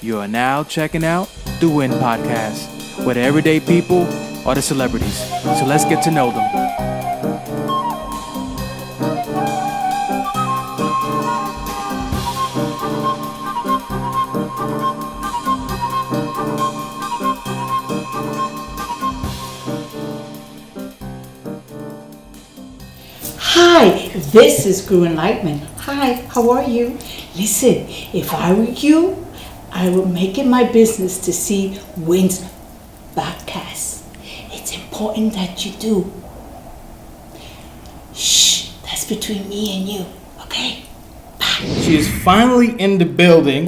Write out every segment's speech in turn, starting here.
You are now checking out the Win Podcast, where the everyday people are the celebrities. So let's get to know them. Hi, this is Guru Enlightment. Hi, how are you? Listen, if I were you, I would make it my business to see Win's podcast. It's important that you do. Shh, that's between me and you, okay? She is finally in the building.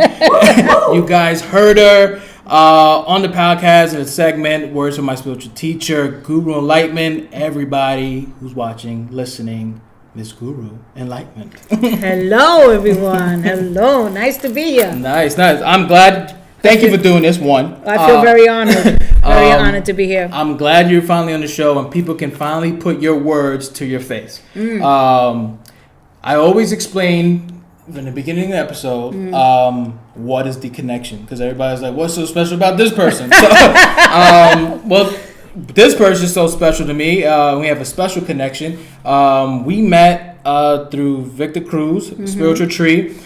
You guys heard her on the podcast in a segment, Words from My Spiritual Teacher, Guru Enlightment. Everybody who's watching, listening, Miss Guru Enlightment. Hello, everyone. Hello, nice to be here. Nice. I'm glad. Thank you for doing this one. I feel very honored. Very honored to be here. I'm glad you're finally on the show and people can finally put your words to your face. I always explain in the beginning of the episode what is the connection, because everybody's like, what's so special about this person? So, well, this person is so special to me. We have a special connection. We met through Victor Cruz, Spiritual Tree.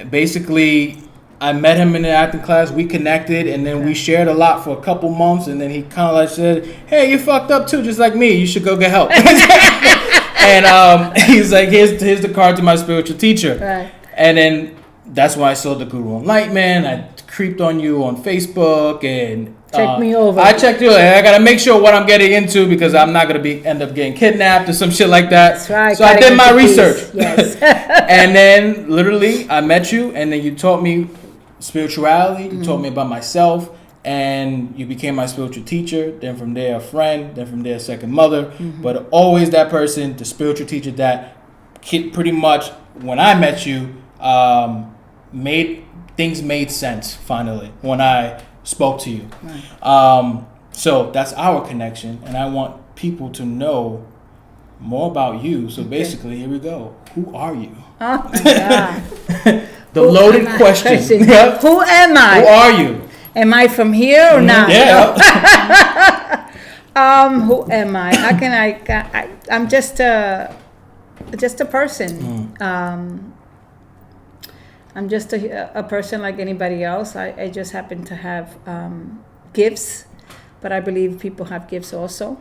Basically, I met him in the acting class. We connected, and then we shared a lot for a couple months. And then he kind of like said, "Hey, you fucked up too, just like me. You should go get help." And he's like, "Here's the card to my spiritual teacher." Right. And then that's why I saw the Guru Enlightment. I creeped on you on Facebook and Check me over. I checked you. I gotta make sure what I'm getting into, because I'm not gonna end up getting kidnapped or some shit like that. That's right. So I did my research. Yes. And then literally I met you, and then you taught me spirituality. You taught me about myself, and you became my spiritual teacher. Then from there, a friend. Then from there, a second mother. But always that person, the spiritual teacher that pretty much when I met you, made sense finally when I spoke to you. Right. So that's our connection, and I want people to know more about you. So basically, here we go. Who are you? Oh my God. The loaded question. Who am I? Who are you? Am I from here or not? Yeah. Who am I? How can I'm just a person. I'm just a person like anybody else. I just happen to have gifts, but I believe people have gifts also.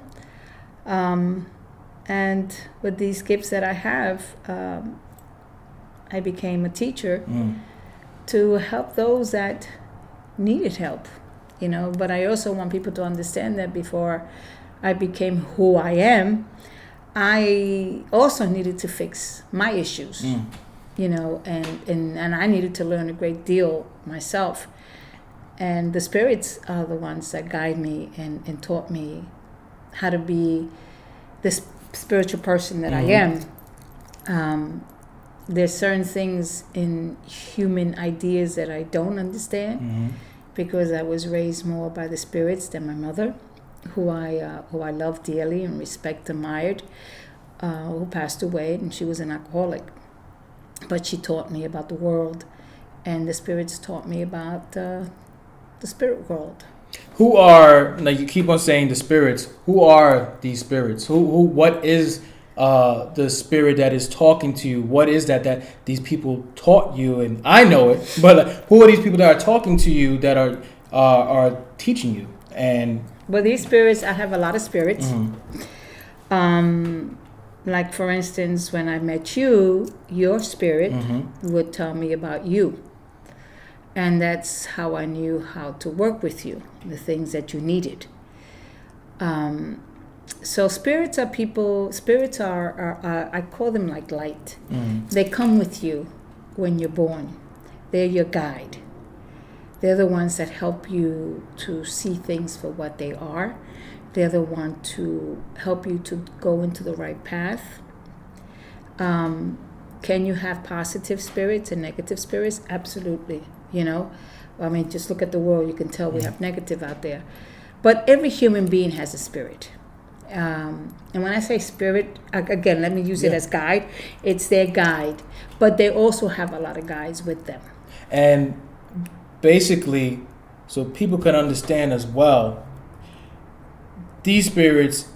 And with these gifts that I have, I became a teacher to help those that needed help, But I also want people to understand that before I became who I am, I also needed to fix my issues. And I needed to learn a great deal myself. And the spirits are the ones that guide me and taught me how to be this spiritual person that I am. There's certain things in human ideas that I don't understand because I was raised more by the spirits than my mother, who I love dearly and respect, admired, who passed away, and she was an alcoholic. But she taught me about the world, and the spirits taught me about the spirit world. Who are, now you keep on saying the spirits, who are these spirits? What is the spirit that is talking to you? What is that these people taught you? And I know it, but who are these people that are talking to you that are teaching you? And well, these spirits, I have a lot of spirits. Like, for instance, when I met you, your spirit would tell me about you. And that's how I knew how to work with you, the things that you needed. So spirits are people, spirits are I call them like light. They come with you when you're born. They're your guide. They're the ones that help you to see things for what they are. They're the one to help you to go into the right path. Can you have positive spirits and negative spirits? Absolutely. Just look at the world. You can tell we have negative out there. But every human being has a spirit. And when I say spirit, again, let me use it as guide. It's their guide. But they also have a lot of guides with them. And basically, so people can understand as well, these spirits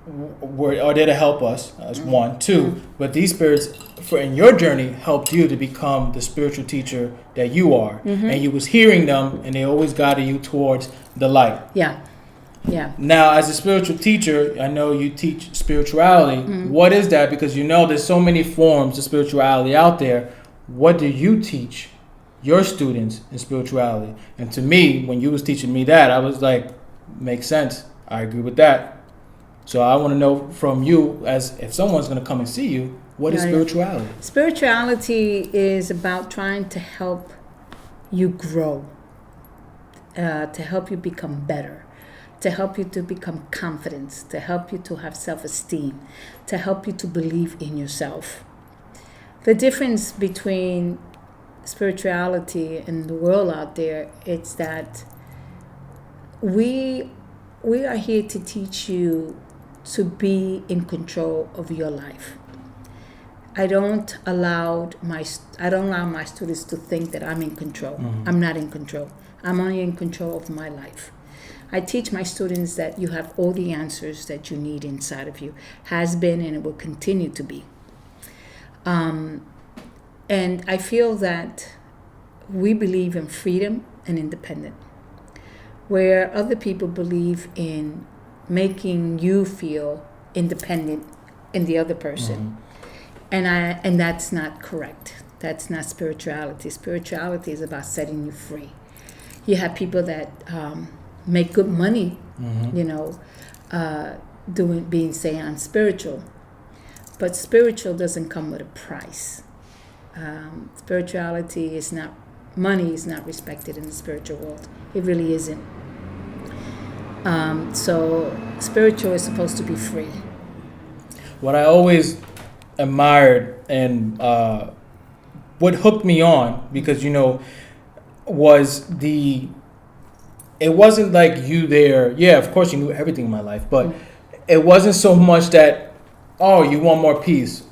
are there to help us, as one. Two, but these spirits, in your journey, helped you to become the spiritual teacher that you are. And you was hearing them, and they always guided you towards the light. Yeah. Yeah. Now, as a spiritual teacher, I know you teach spirituality. What is that? Because you know there's so many forms of spirituality out there. What do you teach your students in spirituality? And to me, when you was teaching me that, I was like, makes sense. I agree with that. So I want to know from you, as if someone's going to come and see you, what is spirituality? Spirituality is about trying to help you grow, to help you become better, to help you to become confident, to help you to have self-esteem, to help you to believe in yourself. The difference between spirituality and the world out there is that we are here to teach you to be in control of your life. I don't allow my students to think that I'm in control. I'm not in control. I'm only in control of my life. I teach my students that you have all the answers that you need inside of you, has been and it will continue to be. And I feel that we believe in freedom and independence, where other people believe in making you feel independent in the other person. And that's not correct. That's not spirituality. Spirituality is about setting you free. You have people that make good money, being saying spiritual. But spiritual doesn't come with a price. Spirituality is not, money is not respected in the spiritual world. It really isn't. So spiritual is supposed to be free. What I always admired and what hooked me on, because was it wasn't like you there. Yeah, of course you knew everything in my life, but it wasn't so much that, oh, you want more peace.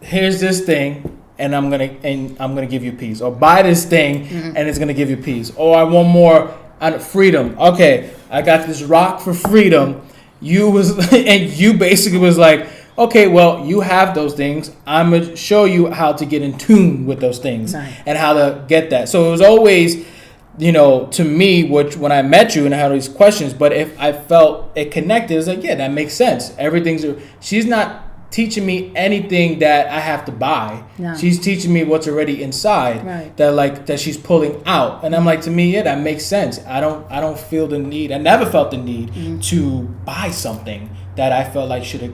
Here's this thing, and I'm gonna give you peace. Or buy this thing, and it's gonna give you peace. Or I want more freedom. Okay, I got this rock for freedom. And you basically was like, okay, well, you have those things. I'm gonna show you how to get in tune with those things and how to get that. So it was always, to me, when I met you and I had all these questions, but if I felt it connected, it's like, yeah, that makes sense. She's not teaching me anything that I have to buy. No. She's teaching me what's already inside that she's pulling out. And I'm like, to me, yeah, that makes sense. I don't feel the need. I never felt the need to buy something that I felt like should have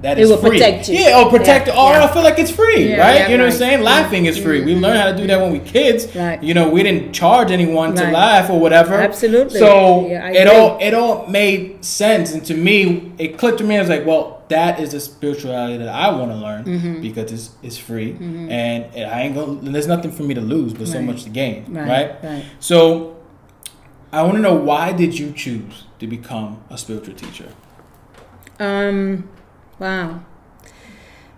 that is free. Protect you. Yeah, or protect I feel like it's free, right? You know what I'm saying? Laughing is free. We learned how to do that when we kids. Right. We didn't charge anyone to laugh or whatever. Absolutely. So it all made sense, and to me, it clicked to me. I was like, well, that is the spirituality that I want to learn because it's free, and I ain't gonna. There's nothing for me to lose, but so much to gain, right? So I want to know, why did you choose to become a spiritual teacher? Wow.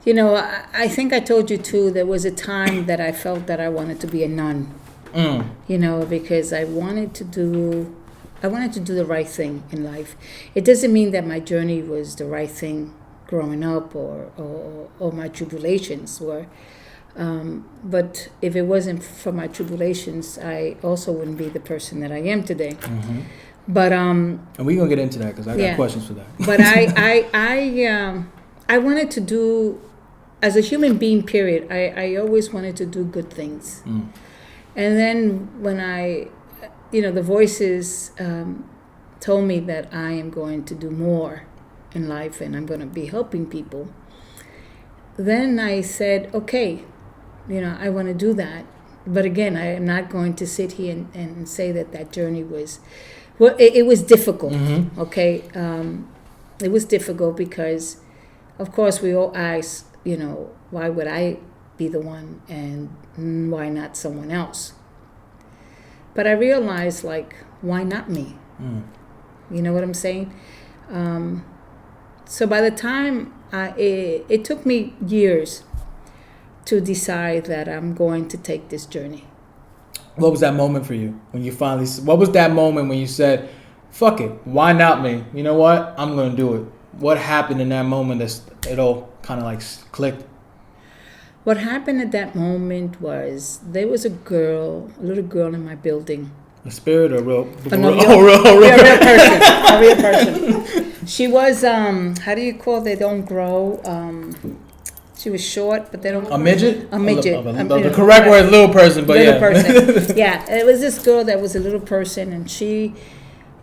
I think I told you too, there was a time that I felt that I wanted to be a nun. Because I wanted to do the right thing in life. It doesn't mean that my journey was the right thing growing up or my tribulations were. But if it wasn't for my tribulations, I also wouldn't be the person that I am today. But and we're gonna get into that because I got questions for that. But I wanted to do, as a human being, period. I always wanted to do good things. And then when the voices told me that I am going to do more in life and I'm going to be helping people, then I said, okay, I want to do that. But again, I am not going to sit here and say that journey was. Well, it was difficult, okay? It was difficult because, of course, we all ask, why would I be the one and why not someone else? But I realized, why not me? You know what I'm saying? So by the time, it took me years to decide that I'm going to take this journey. What was that moment for you when you finally? What was that moment when you said, "Fuck it, why not me? You know what? I'm gonna do it." What happened in that moment that it all kind of like clicked? What happened at that moment was there was a little girl in my building. A spirit or real? Real person. A real person. She was, how do you call they don't grow? She was short, but they don't. A midget? A midget. The correct word is little person, but little yeah. person. Yeah, it was this girl that was a little person, and she,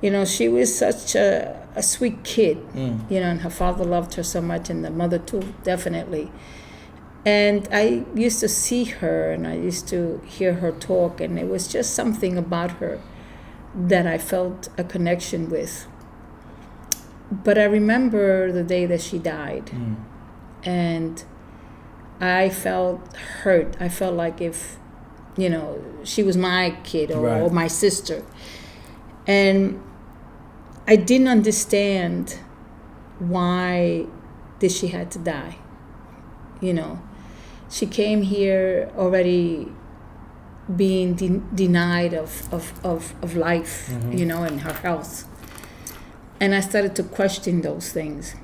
she was such a sweet kid, and her father loved her so much, and the mother too, definitely. And I used to see her, and I used to hear her talk, and it was just something about her that I felt a connection with. But I remember the day that she died, and I felt hurt. I felt like if, she was my kid or my sister. And I didn't understand why did she had to die. She came here already being denied of life, and her health. And I started to question those things.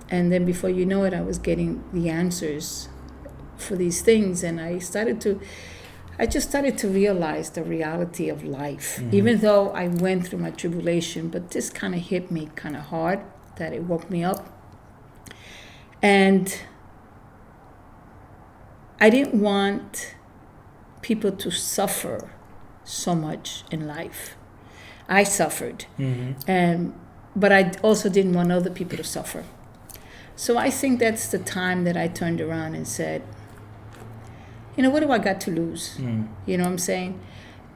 And then before you know it, I was getting the answers for these things. And I just started to realize the reality of life, even though I went through my tribulation, but this kind of hit me kind of hard, that it woke me up. And I didn't want people to suffer so much in life. I suffered, but I also didn't want other people to suffer. So I think that's the time that I turned around and said, what do I got to lose? You know what I'm saying?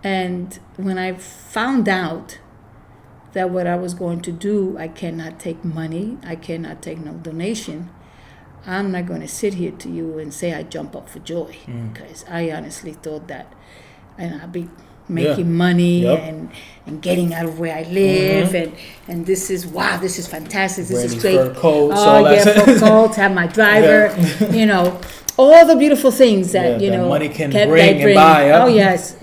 And when I found out that what I was going to do, I cannot take money, I cannot take no donation, I'm not going to sit here to you and say I jump up for joy, because I honestly thought that, and I'd be making money and getting out of where I live, and this is fantastic, this is great. Fur coats, fur coats, have my driver, all the beautiful things that money can bring and buy. Oh yes,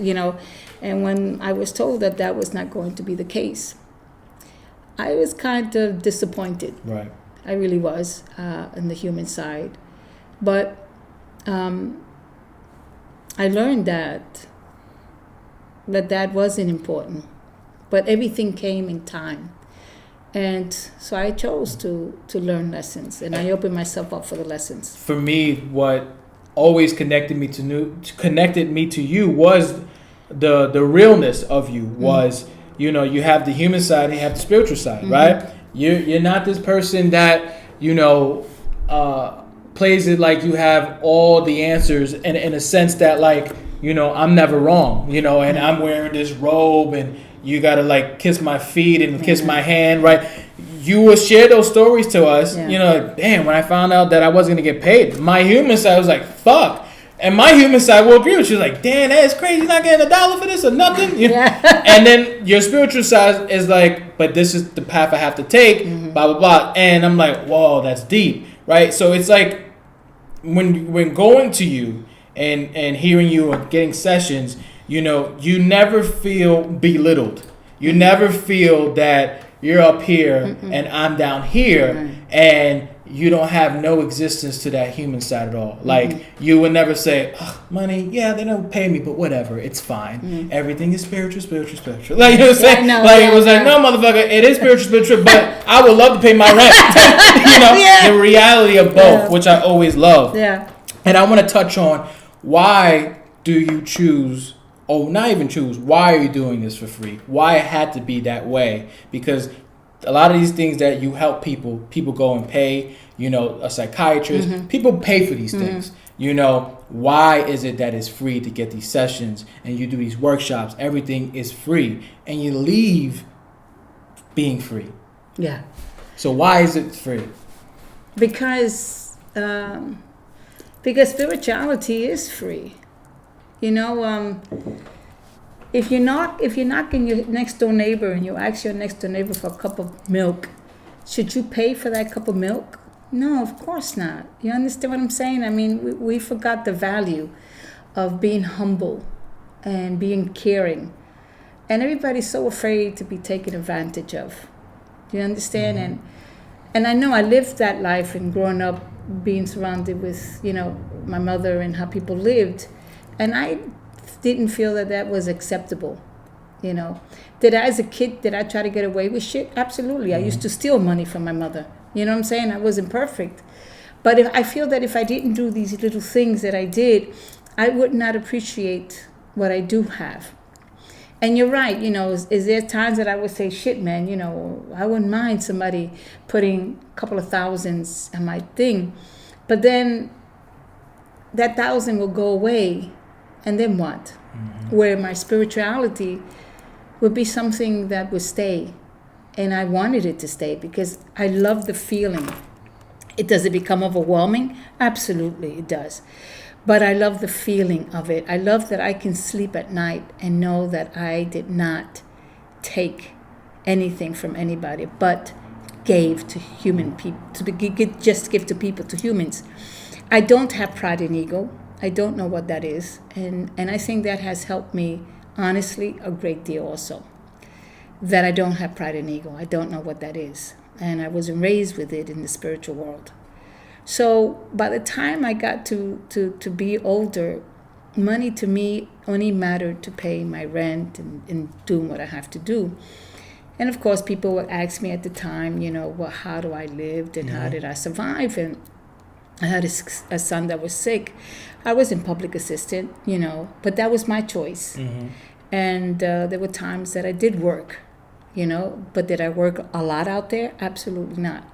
and when I was told that that was not going to be the case, I was kind of disappointed. Right. I really was, in the human side. But I learned that wasn't important. But everything came in time. And so I chose to learn lessons, and I opened myself up for the lessons. For me, what always connected me to you was the realness of you. Was you have the human side and you have the spiritual side, right? You're not this person that plays it like you have all the answers, and in a sense that I'm never wrong, and I'm wearing this robe and you gotta kiss my feet and kiss my hand, right? You will share those stories to us, damn, when I found out that I wasn't gonna get paid, my human side was like, fuck. And my human side will agree with you, like, damn, that's crazy, you're not getting $1 for this or nothing. And then your spiritual side is like, but this is the path I have to take, blah, blah, blah. And I'm like, whoa, that's deep, right? So it's like, when going to you and hearing you and getting sessions, you never feel belittled. You never feel that you're up here and I'm down here, and you don't have no existence to that human side at all. Like, you would never say, money, yeah, they don't pay me, but whatever, it's fine. Everything is spiritual. Like, you know what I'm saying? It was like, no, motherfucker, it is spiritual, but I would love to pay my rent. The reality of both, which I always love. Yeah. And I want to touch on, why do you choose, or not even choose, why are you doing this for free? Why it had to be that way? Because a lot of these things that you help people go and pay, a psychiatrist, people pay for these things. Why is it that it's free to get these sessions and you do these workshops? Everything is free and you leave being free. Yeah. So why is it free? Because spirituality is free. If you're knocking your next door neighbor and you ask your next door neighbor for a cup of milk, should you pay for that cup of milk? No, of course not. You understand what I'm saying? I mean, we forgot the value of being humble and being caring. And everybody's so afraid to be taken advantage of. Do you understand? And I know I lived that life and growing up being surrounded with, my mother and how people lived. And I didn't feel that was acceptable. Did I, as a kid, did I try to get away with shit? Absolutely. I used to steal money from my mother. You know what I'm saying? I wasn't perfect. But I feel that if I didn't do these little things that I did, I would not appreciate what I do have. And you're right, is there times that I would say, shit, man, I wouldn't mind somebody putting a couple of thousands on my thing. But then that 1,000 will go away. And then what? Where my spirituality would be something that would stay. And I wanted it to stay because I love the feeling. Does it become overwhelming? Absolutely, it does. But I love the feeling of it. I love that I can sleep at night and know that I did not take anything from anybody, but gave to human people, just give to people, to humans. I don't have pride and ego. I don't know what that is. And I think that has helped me, honestly, a great deal also. That I don't have pride and ego. I don't know what that is. And I wasn't raised with it in the spiritual world. So by the time I got to be older, money to me only mattered to pay my rent and doing what I have to do. And of course, people would ask me at the time, how do I live and how did I survive? And I had a son that was sick. I was in public assistant, but that was my choice. And there were times that I did work, but did I work a lot out there? Absolutely not.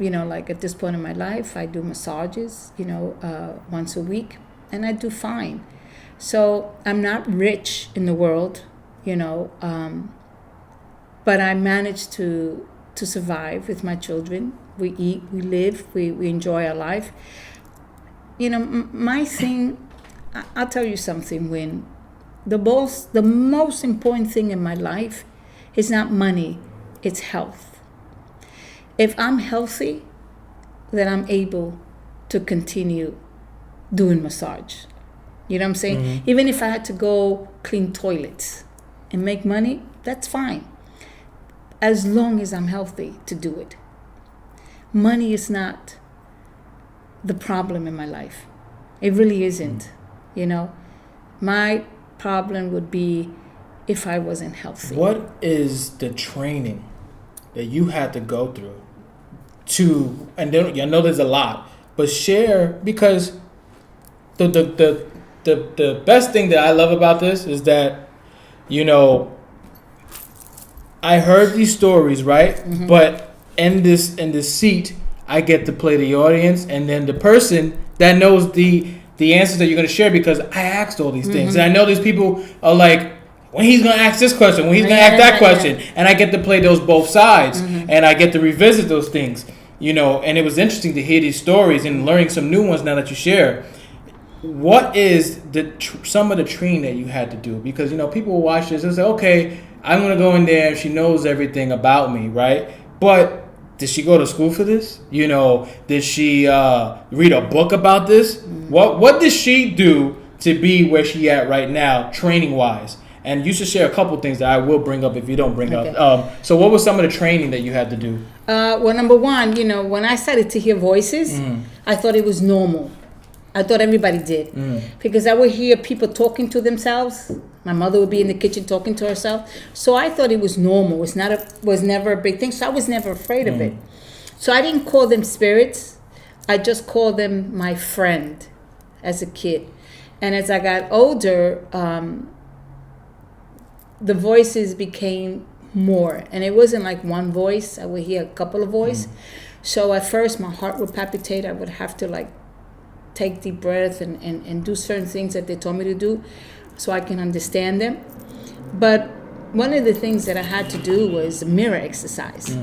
Like at this point in my life, I do massages, once a week, and I do fine. So I'm not rich in the world, but I managed to survive with my children. We eat, we live, we enjoy our life. My thing, I'll tell you something, Win. The most important thing in my life is not money, it's health. If I'm healthy, then I'm able to continue doing massage. You know what I'm saying? Even if I had to go clean toilets and make money, that's fine. As long as I'm healthy to do it. Money is not the problem in my life. It really isn't. My problem would be if I wasn't healthy. What is the training that you had to go through and then, I know there's a lot, but share, because the best thing that I love about this is that, I heard these stories, right? But in this seat, I get to play the audience, and then the person that knows the answers that you're going to share, because I asked all these things. And I know these people are like, when he's going to ask this question, when he's going to ask that question. And I get to play those both sides, and I get to revisit those things, and it was interesting to hear these stories and learning some new ones now that you share. What is some of the training that you had to do? Because, people will watch this and say, okay, I'm going to go in there and she knows everything about me, right? But did she go to school for this? Did she read a book about this? What did she do to be where she at right now, training-wise? And you should share a couple things that I will bring up if you don't bring up. So what was some of the training that you had to do? Well, number one, when I started to hear voices, I thought it was normal. I thought everybody did. Because I would hear people talking to themselves. My mother would be in the kitchen talking to herself. So I thought it was normal. It was never a big thing. So I was never afraid of it. So I didn't call them spirits. I just called them my friend as a kid. And as I got older, the voices became more. And it wasn't like one voice. I would hear a couple of voices. So at first, my heart would palpitate. I would have to take deep breath and do certain things that they told me to do so I can understand them. But one of the things that I had to do was a mirror exercise.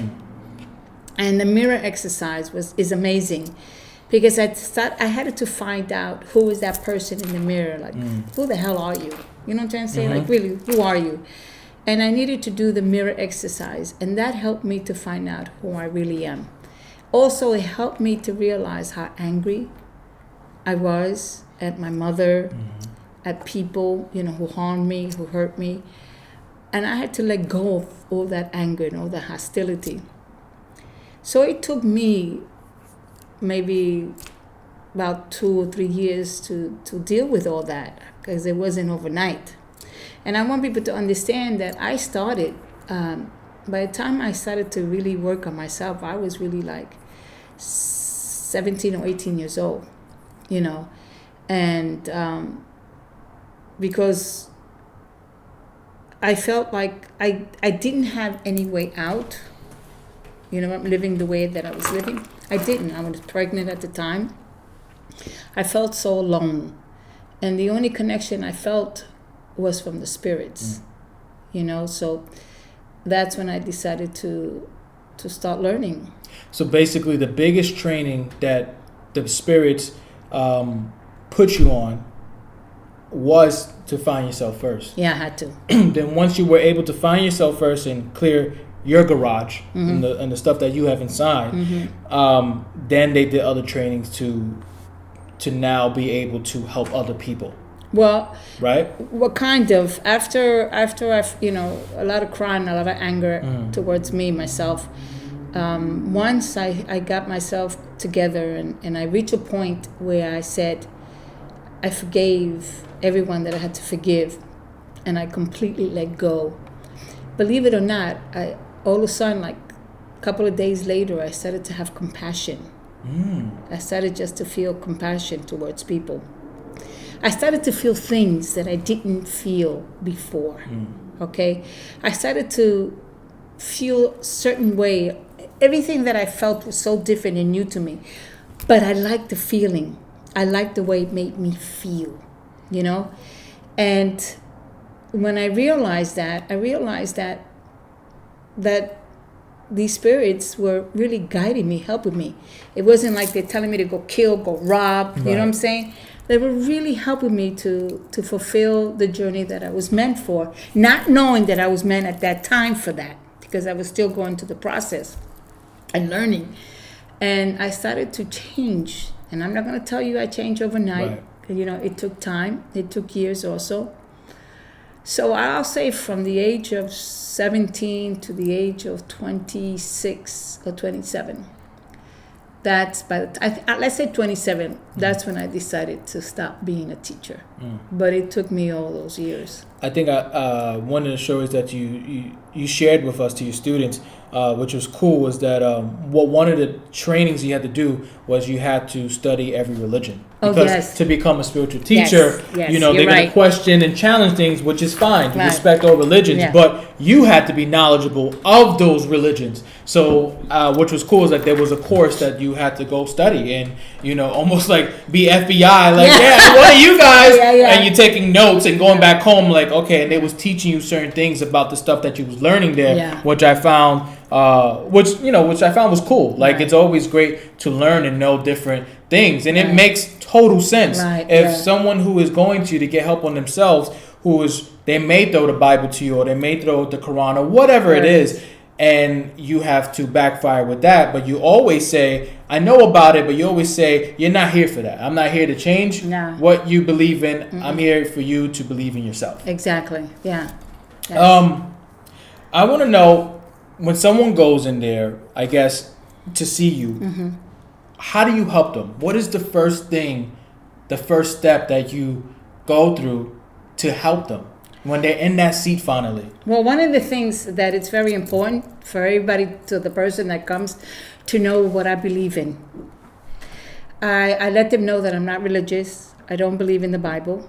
And the mirror exercise is amazing because I had to find out who is that person in the mirror. Who the hell are you? You know what I'm trying to say? Really, who are you? And I needed to do the mirror exercise. And that helped me to find out who I really am. Also, it helped me to realize how angry I was at my mother, at people, who harmed me, who hurt me. And I had to let go of all that anger and all that hostility. So it took me maybe about 2 or 3 years to deal with all that, because it wasn't overnight. And I want people to understand that I started, by the time I started to really work on myself, I was really like 17 or 18 years old, and because I felt like I didn't have any way out. I'm living the way that I was living. I didn't. I was pregnant at the time. I felt so alone. And the only connection I felt was from the spirits, So that's when I decided to start learning. So basically the biggest training that the spirits put you on was to find yourself first. Yeah, I had to. Then once you were able to find yourself first and clear your garage and the stuff that you have inside, then they did other trainings to now be able to help other people. Well, right? Well, kind of. After I've, a lot of crying, a lot of anger towards me, myself. Once I got myself together and I reached a point where I said, I forgave everyone that I had to forgive, and I completely let go. Believe it or not, all of a sudden, like a couple of days later, I started to have compassion. I started just to feel compassion towards people. I started to feel things that I didn't feel before. Okay? I started to feel a certain way. Everything that I felt was so different and new to me. But I liked the feeling. I liked the way it made me feel, And when I realized that these spirits were really guiding me, helping me. It wasn't like they're telling me to go kill, go rob, you know what I'm saying? They were really helping me to fulfill the journey that I was meant for, not knowing that I was meant at that time for that, because I was still going through the process and learning. And I started to change. And I'm not going to tell you I changed overnight. Right. It took time. It took years also. So I'll say from the age of 17 to the age of 26 or 27. That's let's say 27. That's when I decided to stop being a teacher. But it took me all those years. I think one of the stories that you shared with us to your students, which was cool, was that one of the trainings you had to do was you had to study every religion. Because to become a spiritual teacher, they're going to question and challenge things, which is fine. You respect all religions, but you had to be knowledgeable of those religions. So, which was cool, is that there was a course that you had to go study and, almost like be FBI, like, what are you guys? And you're taking notes and going back home, like, okay, and they was teaching you certain things about the stuff that you was learning there, which I found, which I found was cool. Like, it's always great to learn and know different things, and it makes total sense. If someone who is going to get help on themselves, they may throw the Bible to you, or they may throw the Quran, or whatever it is, and you have to backfire with that. But you always say, I know about it, but you always say, you're not here for that. I'm not here to change what you believe in. Mm-hmm. I'm here for you to believe in yourself. Exactly. Yeah. Yes. I want to know, when someone goes in there, I guess, to see you, how do you help them? What is the first step that you go through to help them when they're in that seat finally? Well, one of the things that it's very important for everybody, to the person that comes, to know what I believe in. I let them know that I'm not religious. I don't believe in the Bible.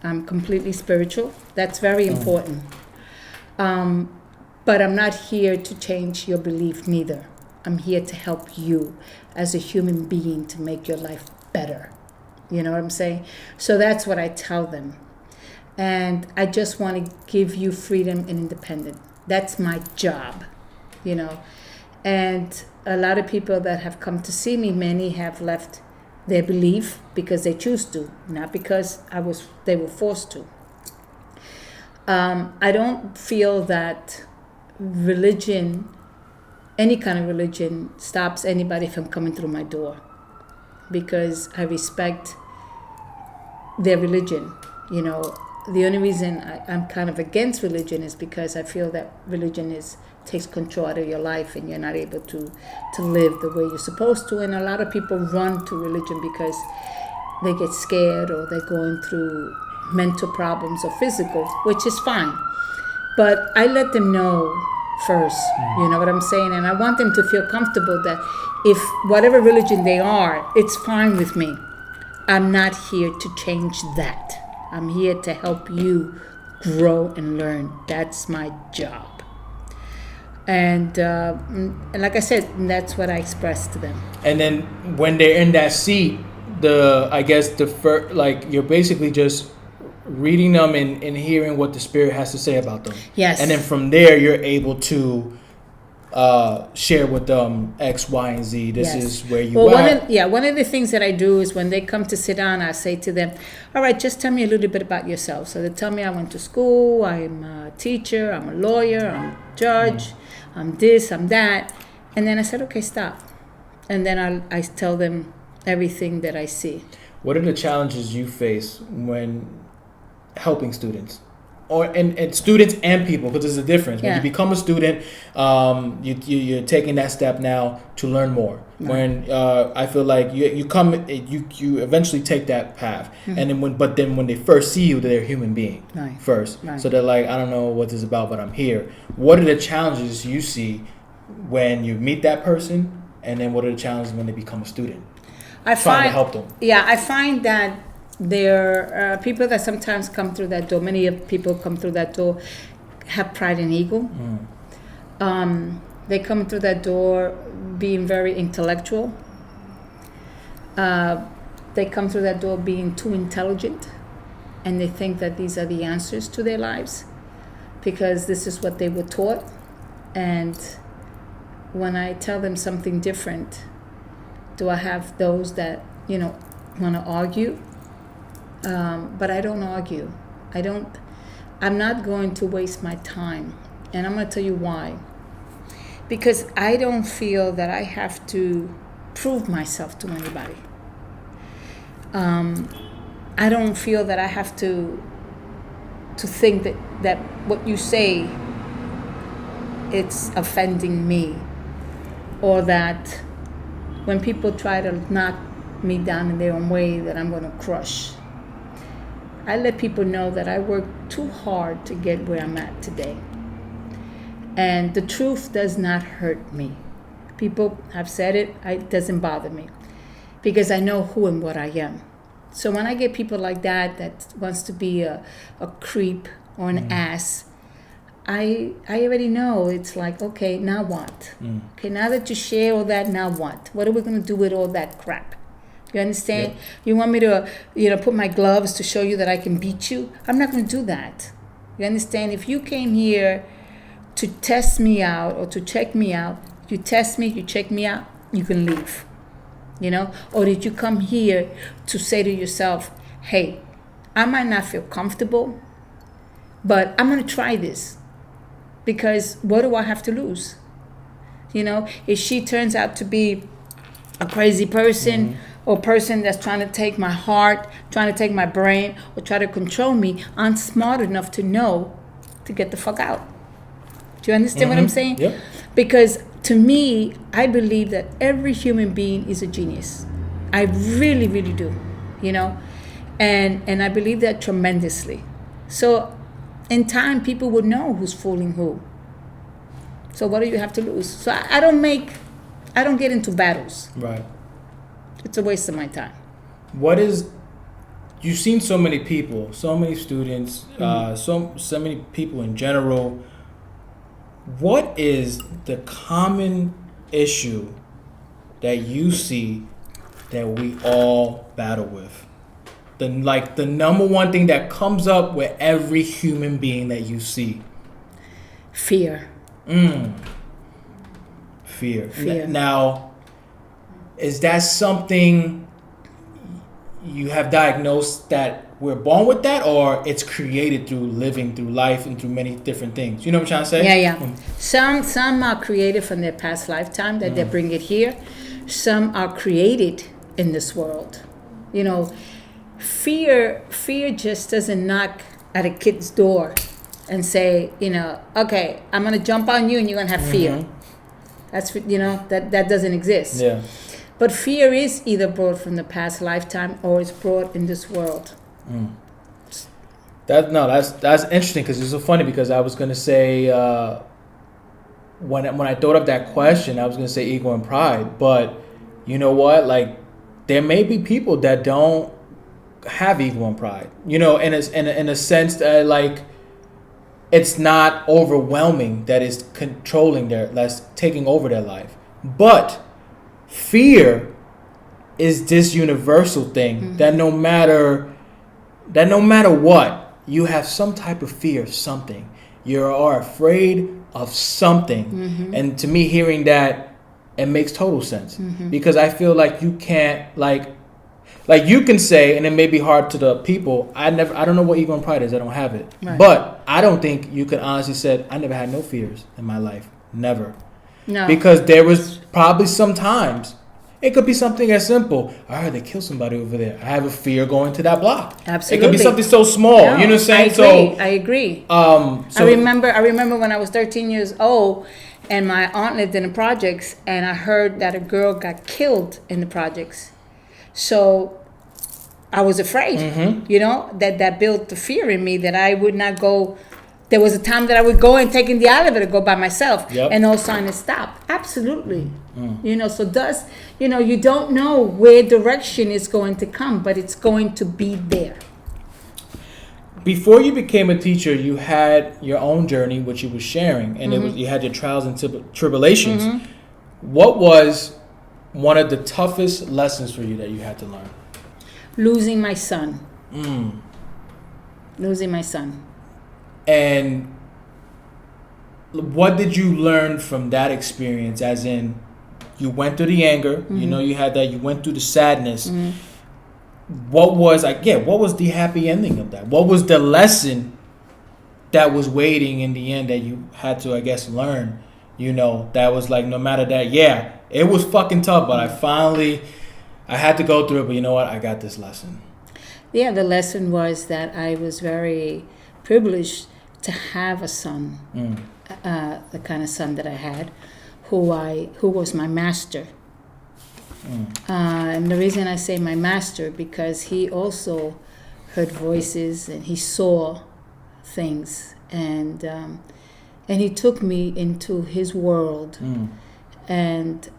I'm completely spiritual. That's very important. But I'm not here to change your belief neither. I'm here to help you as a human being to make your life better. You know what I'm saying? So that's what I tell them. And I just want to give you freedom and independence. That's my job, And a lot of people that have come to see me, many have left their belief because they choose to, not because they were forced to. I don't feel that religion, any kind of religion, stops anybody from coming through my door, because I respect their religion. The only reason I'm kind of against religion is because I feel that religion takes control out of your life, and you're not able to live the way you're supposed to. And a lot of people run to religion because they get scared, or they're going through mental problems or physical, which is fine. But I let them know first, you know what I'm saying? And I want them to feel comfortable that if whatever religion they are, it's fine with me. I'm not here to change that. I'm here to help you grow and learn. That's my job. And like I said, that's what I express to them. And then when they're in that seat, you're basically just reading them and hearing what the Spirit has to say about them. Yes. And then from there, you're able to share with them X, Y, and Z. This is where you are. One of the things that I do is when they come to sit down, I say to them, all right, just tell me a little bit about yourself. So they tell me I went to school, I'm a teacher, I'm a lawyer, I'm a judge, I'm this, I'm that. And then I said, okay, stop. And then I tell them everything that I see. What are the challenges you face when helping students? And students and people, because there's a difference. When you become a student, you're taking that step now to learn more. Right. When I feel like you eventually take that path, and then when they first see you, they're a human being first. Right. So they're like, I don't know what this is about, but I'm here. What are the challenges you see when you meet that person, and then what are the challenges when they become a student? Trying to help them. Yeah, I find that there are people that sometimes come through that door. Many of people come through that door have pride and ego. They come through that door being very intellectual. They come through that door being too intelligent, and they think that these are the answers to their lives because this is what they were taught. And when I tell them something different, do I have those that want to argue? But I don't argue. I'm not going to waste my time. And I'm going to tell you why. Because I don't feel that I have to prove myself to anybody. I don't feel that I have to think that what you say, it's offending me. Or that when people try to knock me down in their own way, that I'm going to crush. I let people know that I worked too hard to get where I'm at today. And the truth does not hurt me. People have said it, it doesn't bother me. Because I know who and what I am. So when I get people like that wants to be a creep or an ass, I already know. It's like, okay, now what? Okay, now that you share all that, now what? What are we going to do with all that crap? You understand? Yeah. You want me to, put my gloves to show you that I can beat you? I'm not going to do that. You understand? If you came here to test me out or to check me out, you test me, you check me out, you can leave. Or did you come here to say to yourself, hey, I might not feel comfortable, but I'm going to try this. Because what do I have to lose? If she turns out to be a crazy person or person that's trying to take my heart, trying to take my brain, or try to control me, I'm smart enough to know to get the fuck out. Do you understand what I'm saying? Yep. Because to me, I believe that every human being is a genius. I really, really do. And I believe that tremendously. So in time, people would know who's fooling who. So what do you have to lose? So I don't get into battles. Right. It's a waste of my time. You've seen so many people, so many students, so many people in general. What is the common issue that you see that we all battle with? The number one thing that comes up with every human being that you see. Fear. Fear. Now, is that something you have diagnosed that we're born with that, or it's created through living through life and through many different things? You know what I'm trying to say? Yeah. Some are created from their past lifetime that they bring it here. Some are created in this world. fear just doesn't knock at a kid's door and say, okay, I'm gonna jump on you and you're gonna have fear. That's that doesn't exist. Yeah. But fear is either brought from the past lifetime or it's brought in this world. That's interesting, because it's so funny, because I was gonna say when I thought of that question, I was gonna say ego and pride, but you know what? Like, there may be people that don't have ego and pride, in a sense that, like, it's not overwhelming, that is controlling that's taking over their life. But fear is this universal thing that no matter what, you have some type of fear of something. You are afraid of something. And to me, hearing that, it makes total sense. Because I feel like you can't, like you can say, and it may be hard to the people, I don't know what ego and pride is, I don't have it. Right. But I don't think you can honestly say, I never had no fears in my life. Never. No. Because there was probably some times, it could be something as simple. I heard they killed somebody over there. I have a fear going to that block. Absolutely. It could be something so small. No, you know what I'm saying? I agree. I remember when I was 13 years old, and my aunt lived in the projects, and I heard that a girl got killed in the projects. So I was afraid, that built the fear in me that I would not go. There was a time that I would go and take in the elevator, go by myself, and all of a sudden it stopped. Absolutely. So you don't know where direction is going to come, but it's going to be there. Before you became a teacher, you had your own journey, which you were sharing, and you had your trials and tribulations. What was one of the toughest lessons for you that you had to learn? Losing my son. Losing my son. And what did you learn from that experience? As in, you went through the anger, you had that, you went through the sadness. What was the happy ending of that? What was the lesson that was waiting in the end that you had to, I guess, learn? That was like, no matter that, it was fucking tough, but I had to go through it, but you know what? I got this lesson. Yeah, the lesson was that I was very privileged to have a son, the kind of son that I had, who was my master. And the reason I say my master, because he also heard voices and he saw things, and he took me into his world, and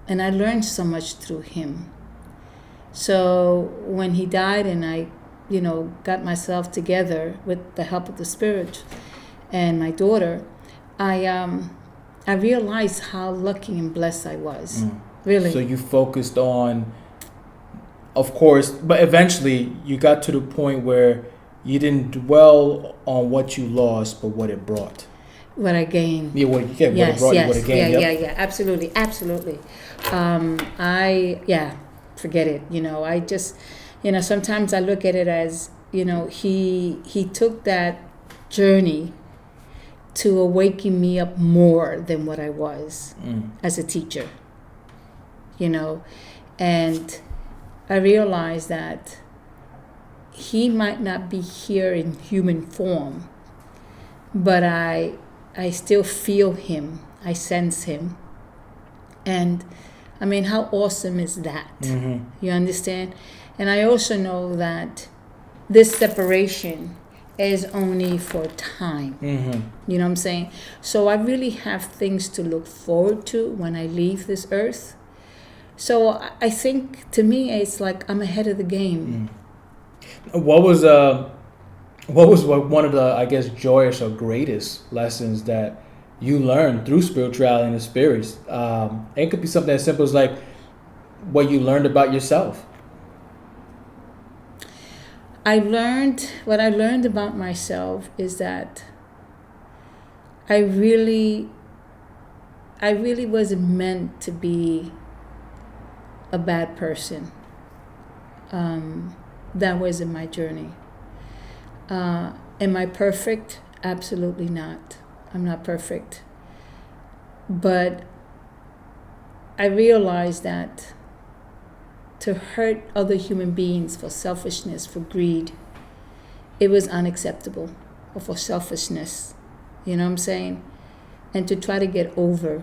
I learned so much through him. So when he died, and I got myself together with the help of the Spirit and my daughter, I realized how lucky and blessed I was. Really. So you focused on, of course, but eventually you got to the point where you didn't dwell on what you lost, but what it brought. What I gained. Yeah, what it brought you, what it gained. Yeah, absolutely. Forget it. I just, sometimes I look at it as, he took that journey to awaken me up more than what I was as a teacher, and I realized that he might not be here in human form, but I still feel him, I sense him, and I mean, how awesome is that? You understand? And I also know that this separation is only for time. You know what I'm saying? So I really have things to look forward to when I leave this earth. So I think, to me, it's like I'm ahead of the game. What was one of the, I guess, joyous or greatest lessons that you learned through spirituality and the spirits? It could be something as simple as like what you learned about yourself. What I learned about myself is that I really wasn't meant to be a bad person. That wasn't my journey. Am I perfect? Absolutely not. I'm not perfect. But I realized that to hurt other human beings for selfishness, for greed, it was unacceptable. Or for selfishness, you know what I'm saying? And to try to get over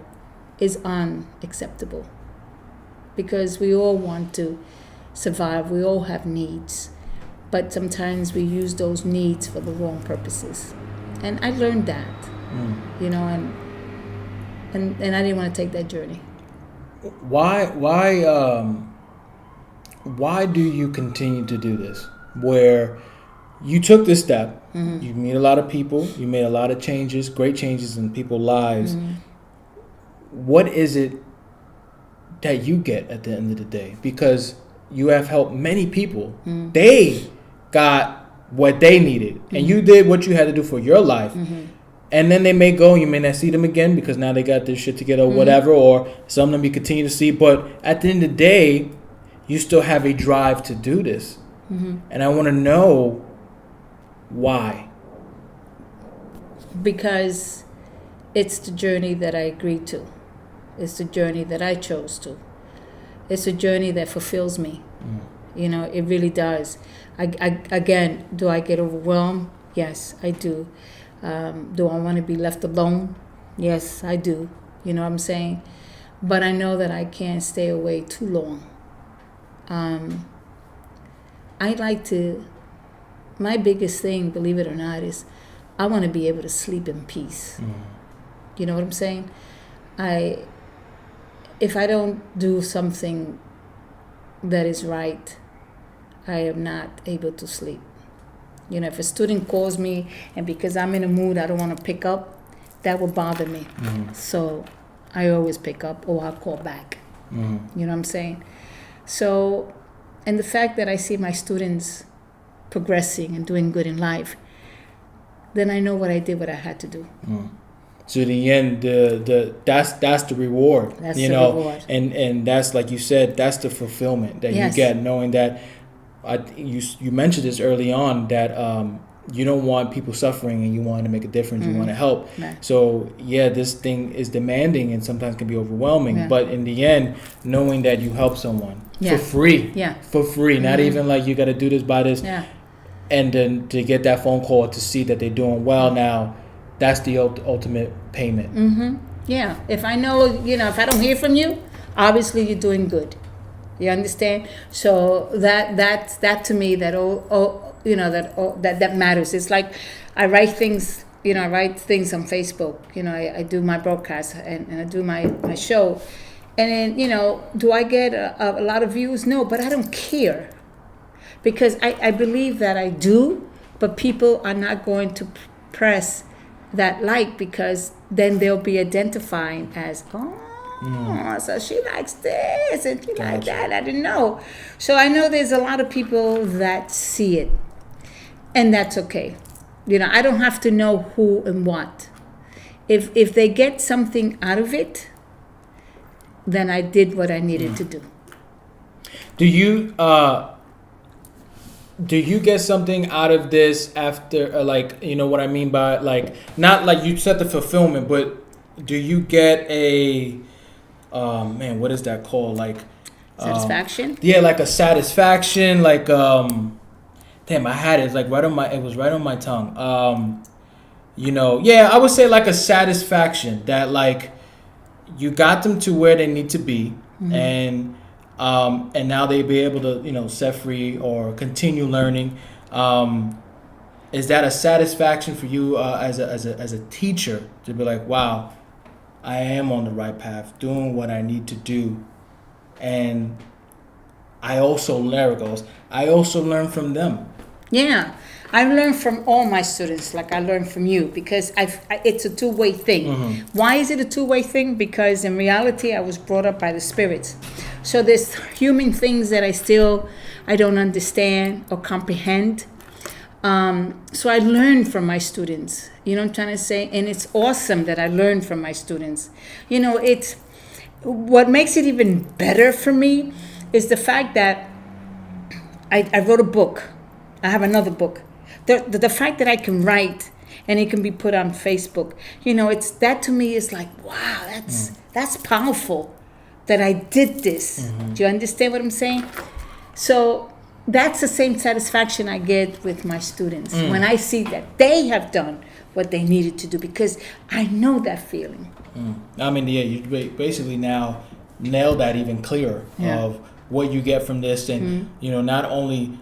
is unacceptable. Because we all want to survive, we all have needs. But sometimes we use those needs for the wrong purposes. And I learned that, you know, and I didn't want to take that journey. Why do you continue to do this? Where you took this step, you meet a lot of people, you made a lot of changes, great changes in people's lives. What is it that you get at the end of the day? Because you have helped many people. They got what they needed, and you did what you had to do for your life. And then they may go, you may not see them again because now they got their shit together or whatever, or some of them you continue to see. But at the end of the day, you still have a drive to do this. And I want to know why. Because it's the journey that I agreed to. It's the journey that I chose to. It's a journey that fulfills me. You know, it really does. Again, do I get overwhelmed? Yes, I do. Do I want to be left alone? Yes, I do. You know what I'm saying? But I know that I can't stay away too long. I like to, my biggest thing, believe it or not, is I want to be able to sleep in peace. You know what I'm saying? If I don't do something that is right, I am not able to sleep. You know, if a student calls me and because I'm in a mood I don't want to pick up, that will bother me. So I always pick up or I'll call back. You know what I'm saying? So, and the fact that I see my students progressing and doing good in life, then I know what I did, what I had to do. So in the end, that's the reward. That's you the know, reward. And that's, like you said, that's the fulfillment that you get, knowing that. You mentioned this early on, that you don't want people suffering and you want to make a difference. You want to help. So this thing is demanding and sometimes can be overwhelming. But in the end, knowing that you help someone for free, not even like you got to do this by this, and then to get that phone call to see that they're doing well now, that's the ultimate payment. Yeah. If I know, you know, if I don't hear from you, obviously you're doing good. You understand? So that to me, that that matters. It's like I write things, you know, I write things on Facebook. You know, I do my broadcast and I do my show, and then, you know, do I get a lot of views? No, but I don't care, because I believe that I do, but people are not going to press that like, because then they'll be identifying as so she likes this and she likes that. I didn't know. So I know there's a lot of people that see it, and that's okay. You know, I don't have to know who and what. If they get something out of it, then I did what I needed to do. Do you get something out of this after, like, you know what I mean by, like, not like you said the fulfillment, but do you get a what is that called? Like satisfaction? Like a satisfaction, like damn, I had it. It's like it was right on my tongue. You know, I would say like a satisfaction that, like, you got them to where they need to be, and now they be able to, you know, set free or continue learning. Is that a satisfaction for you as a teacher, to be like, wow, I am on the right path, doing what I need to do, and I also learn from them. Yeah, I learned from all my students, like I learned from you, because it's a two-way thing. Why is it a two-way thing? Because in reality, I was brought up by the spirits. So there's human things that I don't understand or comprehend. So I learned from my students. You know what I'm trying to say? And it's awesome that I learned from my students. You know, it's what makes it even better for me is the fact that I wrote a book. I have another book. The fact that I can write and it can be put on Facebook, you know, it's that to me is like, wow, that's powerful that I did this. Do you understand what I'm saying? So that's the same satisfaction I get with my students when I see that they have done what they needed to do, because I know that feeling. I mean, yeah, you basically now nailed that even clearer of what you get from this, and not only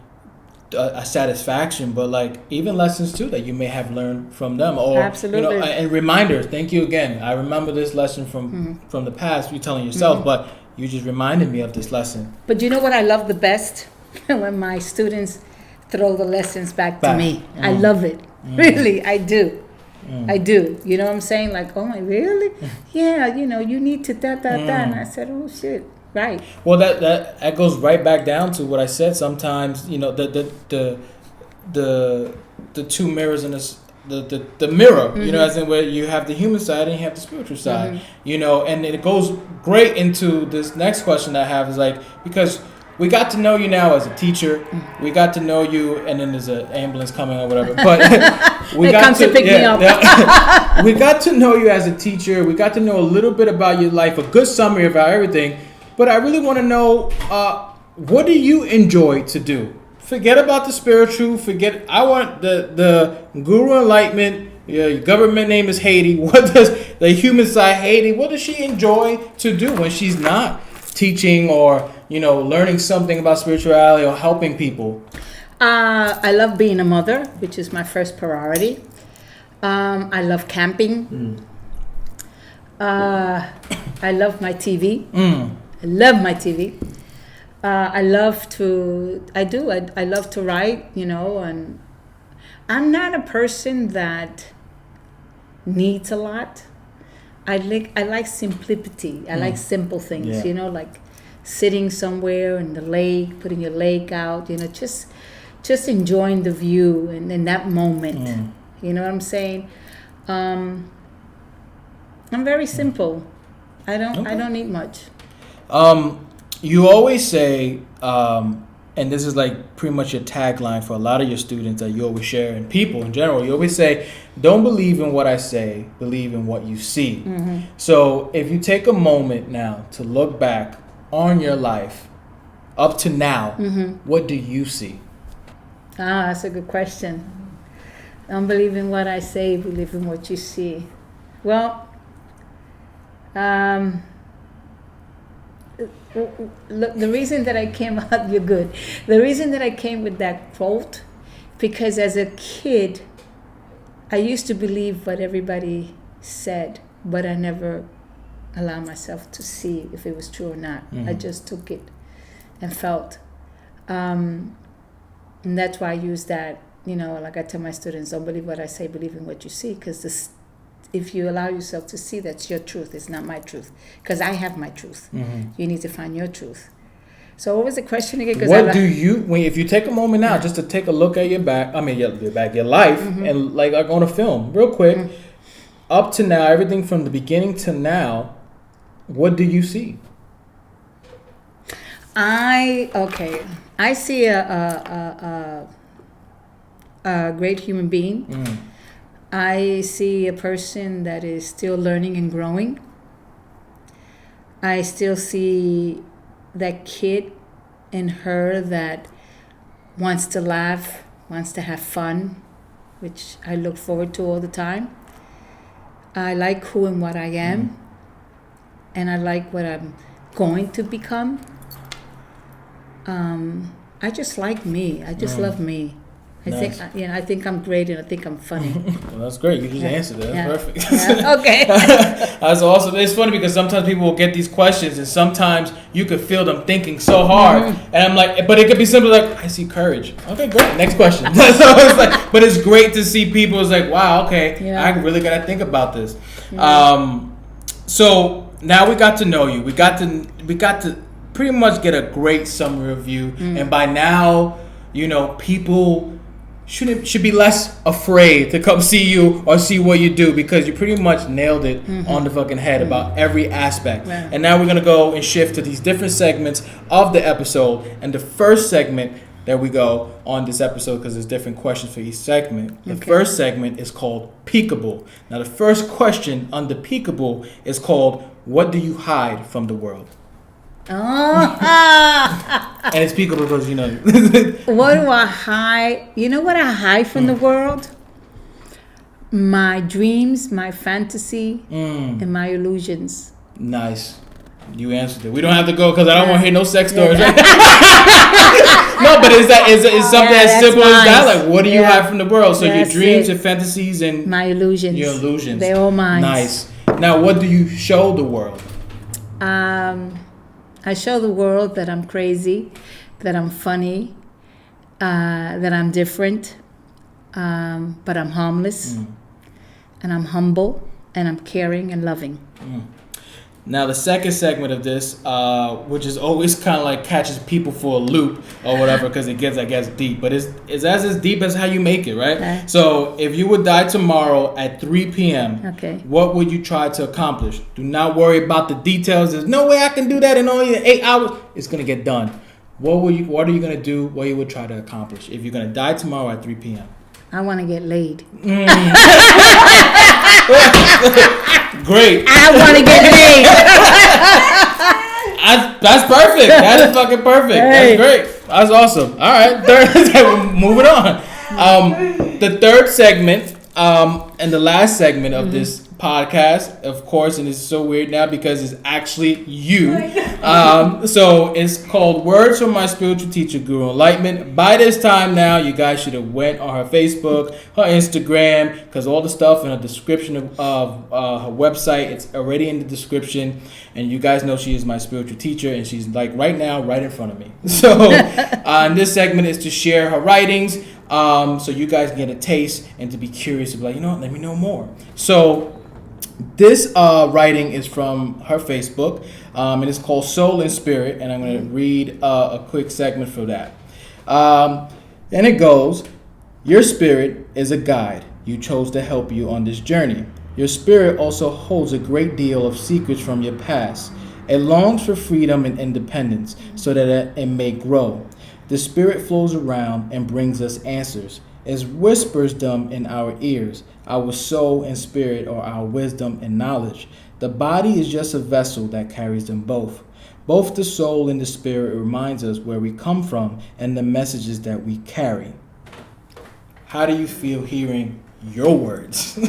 a satisfaction, but like even lessons too that you may have learned from them, or Absolutely. And reminders. Thank you again. I remember this lesson from the past. You telling yourself, but you just reminded me of this lesson. But you know what I love the best? When my students throw the lessons back to me. I love it. Really, I do. I do. You know what I'm saying? Like, oh my, really? Yeah, you need to da. And I said, oh shit, right. Well, that goes right back down to what I said. Sometimes, the two mirrors in this, the mirror, as in where you have the human side and you have the spiritual side, and it goes great into this next question I have, is like, because we got to know you now as a teacher. We got to know you, and then there's an ambulance coming or whatever. But we got to pick me up. We got to know you as a teacher. We got to know a little bit about your life, a good summary about everything. But I really want to know, what do you enjoy to do? Forget about the spiritual. I want the Guru Enlightment. Your government name is Haiti. What does the human side, Haiti? What does she enjoy to do when she's not teaching or learning something about spirituality or helping people? I love being a mother, which is my first priority. I love camping. I love my TV. I love my TV. I love to write, and I'm not a person that needs a lot. I like simplicity. I like simple things, like sitting somewhere in the lake, putting your leg out, just enjoying the view and in that moment. You know what I'm saying? I'm very simple. I don't need much. You always say, and this is like pretty much your tagline for a lot of your students that you always share, and people in general, you always say, don't believe in what I say, believe in what you see. So if you take a moment now to look back on your life up to now, what do you see? That's a good question. Don't believe in what I say, believe in what you see. Well, look, the reason that I came out, you're good. The reason that I came with that quote, because as a kid, I used to believe what everybody said, but I never allowed myself to see if it was true or not. I just took it and felt. And that's why I use that, like I tell my students, don't believe what I say, believe in what you see, because if you allow yourself to see, that's your truth. It's not my truth, because I have my truth. You need to find your truth. So what was the question again? If you take a moment now just to take a look at your life, and like on a film, real quick, up to now, everything from the beginning to now, what do you see? I see a great human being. I see a person that is still learning and growing. I still see that kid in her that wants to laugh, wants to have fun, which I look forward to all the time. I like who and what I am, and I like what I'm going to become. I just like me. I just love me. I think I'm great, and I think I'm funny. Well, that's great. You just answered it. That's perfect. Yeah. Okay. That's awesome. It's funny because sometimes people will get these questions, and sometimes you could feel them thinking so hard, and I'm like, but it could be simple, like, I see courage. Okay, great. Next question. So it's like, but it's great to see people. It's like, wow, okay, I really got to think about this. So now we got to know you. We got to pretty much get a great summary of you, and by now, people should be less afraid to come see you or see what you do, because you pretty much nailed it on the fucking head about every aspect. Right. And now we're gonna go and shift to these different segments of the episode. And the first segment that we go on this episode, because there's different questions for each segment. The first segment is called Peekable. Now the first question under Peekable is called, what do you hide from the world? Oh. And it's peekaboo because, What do I hide? You know what I hide from the world? My dreams, my fantasy, and my illusions. Nice. You answered it. We don't have to go because I don't want to hear no sex stories. No, but is something as simple as that? Like, what do you hide from the world? So your dreams, your fantasies, and my illusions. Your illusions. They're all mine. Nice. Now, what do you show the world? I show the world that I'm crazy, that I'm funny, that I'm different, but I'm harmless, and I'm humble, and I'm caring and loving. Now, the second segment of this, which is always kind of like catches people for a loop or whatever, because it gets, I guess, deep. But it's as deep as how you make it, right? Okay. So, if you would die tomorrow at 3 p.m., Okay. what would you try to accomplish? Do not worry about the details. There's no way I can do that in only 8 hours. It's going to get done. What are you going to do? What you would try to accomplish if you're going to die tomorrow at 3 p.m.? I want to get laid. Great. I want to get laid. That's perfect. That is fucking perfect. Hey. That's great. That's awesome. All right. Moving on. The third segment and the last segment of this podcast, of course, and it's so weird now because it's actually you. So it's called Words from My Spiritual Teacher, Guru Enlightment. By this time now, you guys should have went on her Facebook, her Instagram, because all the stuff in the description of her website, it's already in the description. And you guys know she is my spiritual teacher, and she's like right now, right in front of me. So and this segment is to share her writings, so you guys can get a taste and to be curious, to be like, you know what, let me know more. So this writing is from her Facebook, and it's called Soul and Spirit, and I'm going to read a quick segment for that. And it goes, your spirit is a guide. You chose to help you on this journey. Your spirit also holds a great deal of secrets from your past. It longs for freedom and independence so that it may grow. The spirit flows around and brings us answers. It whispers them in our ears. Our soul and spirit are our wisdom and knowledge. The body is just a vessel that carries them both. Both the soul and the spirit reminds us where we come from and the messages that we carry. How do you feel hearing your words?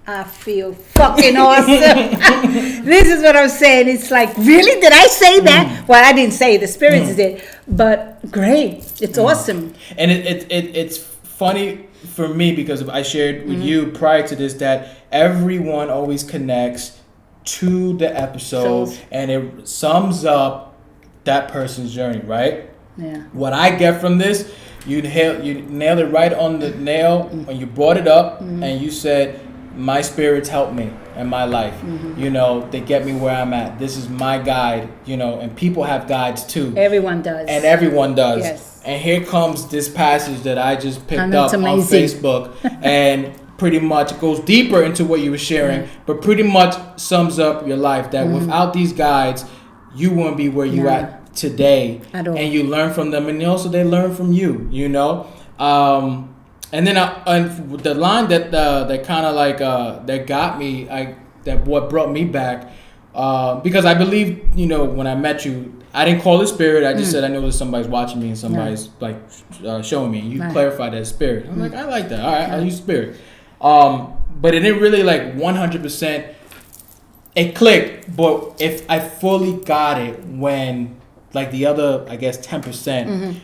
I feel fucking awesome. This is what I'm saying. It's like, really? Did I say that? Well, I didn't say it. The spirits did. But great. It's awesome. And it's funny for me because I shared with you prior to this that everyone always connects to the episode and it sums up that person's journey, right? Yeah. What I get from this, you nailed it right on the nail when you brought it up and you said, my spirits help me in my life. You know, they get me where I'm at. This is my guide, you know, and people have guides too. Everyone does. And everyone does. Yes. And here comes this passage that I just picked up on amazing. Facebook and pretty much goes deeper into what you were sharing, but pretty much sums up your life that without these guides, you wouldn't be where you at today. At all. And you learn from them and also they learn from you, you know? And then and the line that kind of like that got me, that what brought me back, because I believe, you know, when I met you, I didn't call it spirit. I just said I know that somebody's watching me and somebody's like showing me. And you clarified that spirit. I'm like, I like that. All right, I'll use spirit. But it didn't really like 100%. It clicked, but if I fully got it when like the other, I guess 10%.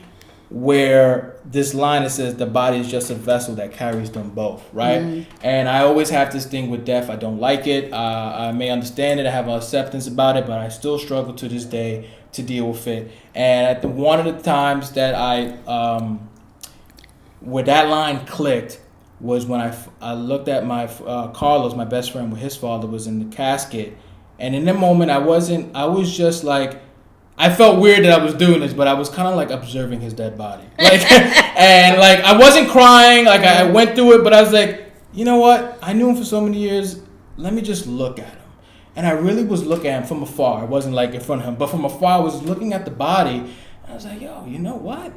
Where this line, it says the body is just a vessel that carries them both, right? And I always have this thing with death. I don't like it. I may understand it. I have an acceptance about it, but I still struggle to this day to deal with it. And one of the times that where that line clicked was when I looked at my Carlos, my best friend, with his father was in the casket. And in that moment, I was just like, I felt weird that I was doing this, but I was kind of like observing his dead body. Like, and like, I wasn't crying. Like I went through it, but I was like, you know what? I knew him for so many years. Let me just look at him. And I really was looking at him from afar. I wasn't like in front of him, but from afar, I was looking at the body. And I was like, yo, you know what?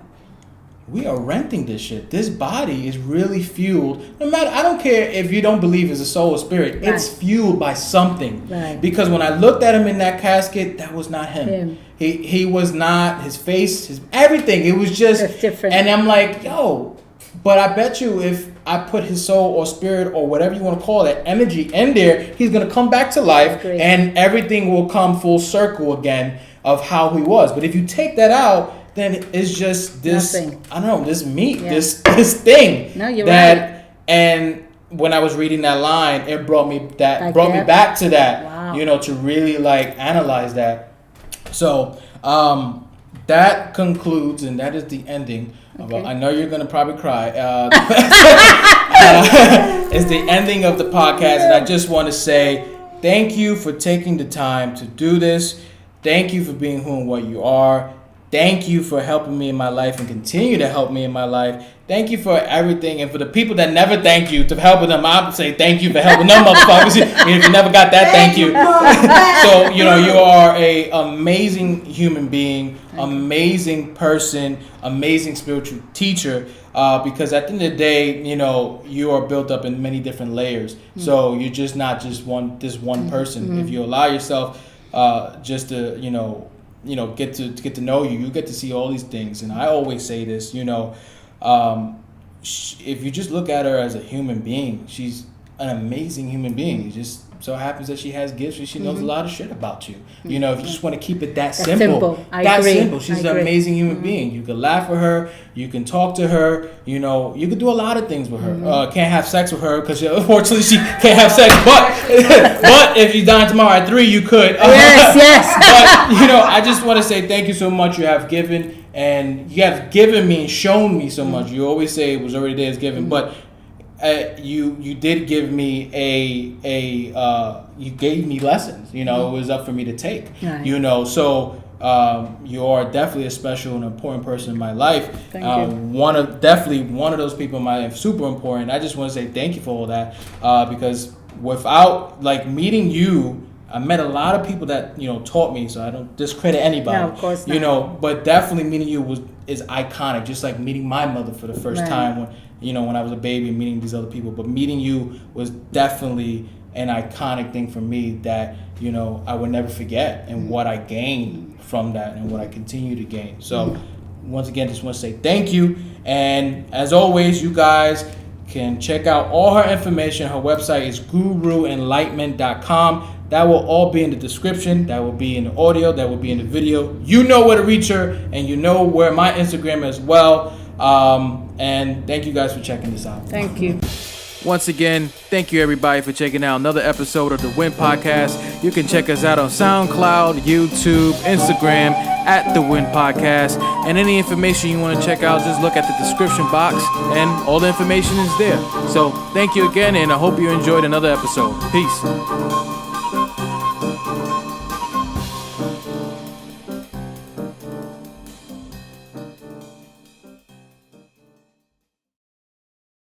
we are renting this shit. This body is really fueled. No matter, I don't care if you don't believe it's a soul or spirit. Right. It's fueled by something. Right. Because when I looked at him in that casket, that was not him. He was not, his face, his everything. It was just different. And I'm like, yo, but I bet you if I put his soul or spirit or whatever you want to call it, energy in there, he's gonna come back to life, and everything will come full circle again of how he was. But if you take that out, then it's just this, nothing. I don't know, this meat, this thing. No, you're right. And when I was reading that line, it brought me back to that. Wow. You know, to really like analyze that. So that concludes, and that is the ending. Okay. I know you're gonna probably cry. It's the ending of the podcast, and I just want to say thank you for taking the time to do this. Thank you for being who and what you are. Thank you for helping me in my life and continue to help me in my life. Thank you for everything. And for the people that never thank you for helping them, I would say thank you for helping them, motherfuckers. If you never got that, thank you. So, you know, you are an amazing human being, amazing person, amazing spiritual teacher. Because at the end of the day, you know, you are built up in many different layers. Mm-hmm. So you're just not just one person. Mm-hmm. If you allow yourself just to, get to know you, you get to see all these things. And I always say this, if you just look at her as a human being, she's an amazing human being. It just so happens that she has gifts and she knows a lot of shit about you. You know, if you just want to keep it that simple. I agree. Simple. She's an amazing human being. You can laugh with her. You can talk to her. You know, you can do a lot of things with her. Can't have sex with her because unfortunately she can't have sex. But if you're dying tomorrow at 3, you could. Yes. But, I just want to say thank you so much. You have given. And you have given me and shown me so much. You always say it was already there as given, but you did give me you gave me lessons. It was up for me to take. Right. So you are definitely a special and important person in my life. Thank you. One of those people in my life, super important. I just want to say thank you for all that because without meeting you, I met a lot of people that taught me, so I don't discredit anybody. No, of course not. But definitely meeting you is iconic. Just like meeting my mother for the first time when I was a baby and meeting these other people. But meeting you was definitely an iconic thing for me that I would never forget, and what I gained from that and what I continue to gain. So once again, just want to say thank you. And as always, you guys can check out all her information. Her website is guruenlightment.com. That will all be in the description. That will be in the audio. That will be in the video. You know where to reach her, and you know where my Instagram as well. And thank you guys for checking this out. Thank you. Once again, thank you everybody for checking out another episode of the Win Podcast. You can check us out on SoundCloud, YouTube, Instagram at the Win Podcast. And any information you want to check out, just look at the description box and all the information is there. So thank you again, and I hope you enjoyed another episode. Peace.